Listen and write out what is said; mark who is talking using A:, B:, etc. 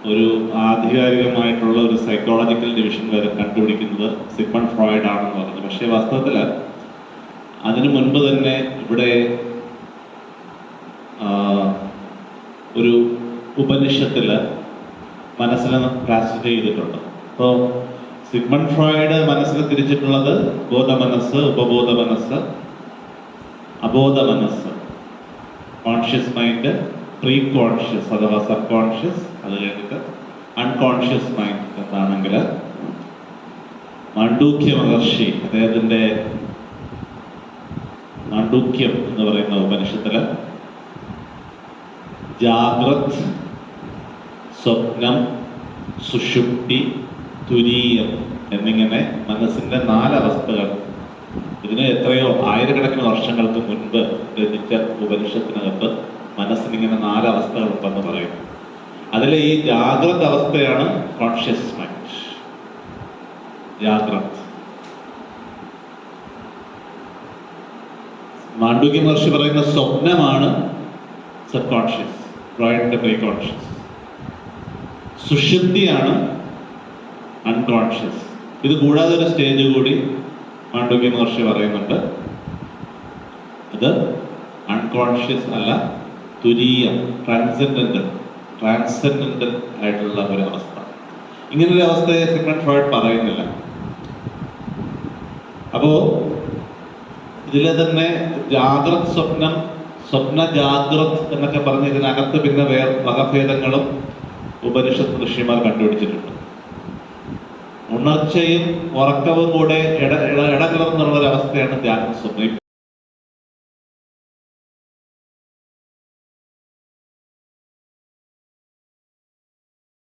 A: ഒരു ആധികാരികമായിട്ടുള്ള ഒരു psychological division വരെ കണ്ടുപിടിക്കുന്നത് സിഗ്മണ്ട് ഫ്രോയിഡ് ആണെന്ന് പറഞ്ഞു. പക്ഷേ വാസ്തവത്തിൽ അതിനു മുൻപ് തന്നെ ഇവിടെ ഒരു ഉപനിഷത്തിൽ മനസ്സിനെ ക്ലാസിഫൈ ചെയ്തിട്ടുണ്ട്. അപ്പോൾ സിഗ്മണ്ട് ഫ്രോയിഡ് മനസ്സിൽ തിരിച്ചിട്ടുള്ളത് ബോധമനസ്സ്, ഉപബോധ മനസ്സ്, അബോധ മനസ്സ്, കോൺഷ്യസ് മൈൻഡ്, പ്രീ കോൺഷ്യസ് അഥവാ സബ് കോൺഷ്യസ്, അത് കഴിഞ്ഞിട്ട് അൺകോൺഷ്യസ് മൈൻഡ് എന്നാണെങ്കിൽ മാണ്ഡൂക്യ മഹർഷി അദ്ദേഹത്തിൻ്റെ മാണ്ഡൂക്യം എന്ന് പറയുന്ന ഉപനിഷത്തില് ജാഗ്രത്, സ്വപ്നം, സുഷുപ്തി, തുരീയം എന്നിങ്ങനെ മനസ്സിന്റെ 4 അവസ്ഥകൾ, ഇതിന് എത്രയോ ആയിരക്കണക്കിന് വർഷങ്ങൾക്ക് മുൻപ് രചിച്ച ഉപനിഷത്തിനകത്ത് മനസ്സിനിങ്ങനെ 4 അവസ്ഥകൾ ഉണ്ടെന്ന് പറയുന്നു. അതിൽ ഈ ജാഗ്രത അവസ്ഥയാണ് കോൺഷ്യസ് മൈൻഡ്. ജാഗ്രത്. മാണ്ഡൂക്യ മഹർഷി പറയുന്ന സ്വപ്നമാണ് സബ് കോൺഷ്യസ്, ഫ്രോയിഡിന്റെ പ്രീ കോൺഷ്യസ്. സുഷുപ്തിയാണ് അൺകോൺഷ്യസ്. ഇത് കൂടാതെ ഒരു സ്റ്റേജ് കൂടി മാണ്ഡൂക്യ മഹർഷി പറയുന്നുണ്ട്. അത് അൺകോൺഷ്യസ് അല്ല, തുരീയം, ട്രാൻസെൻഡന്റൽ ആയിട്ടുള്ള ഒരു അവസ്ഥ. ഇങ്ങനൊരു അവസ്ഥയെ സിഗ്മണ്ട് ഫ്രോയിഡ് പറയുന്നില്ല. അപ്പോ ഇതിലെ തന്നെ ജാഗ്രത്, സ്വപ്നം, സ്വപ്ന ജാഗ്രത് എന്നൊക്കെ പറഞ്ഞ് ഇതിനകത്ത് പിന്നെ വകഭേദങ്ങളും ഉപനിഷത്ത് ഋഷിമാർ കണ്ടുപിടിച്ചിട്ടുണ്ട്. ഉണർച്ചയും ഉറക്കവും കൂടെ ഇടകലർന്നുള്ളൊരവസ്ഥയാണ് ജാഗ്രത സ്വപ്നം.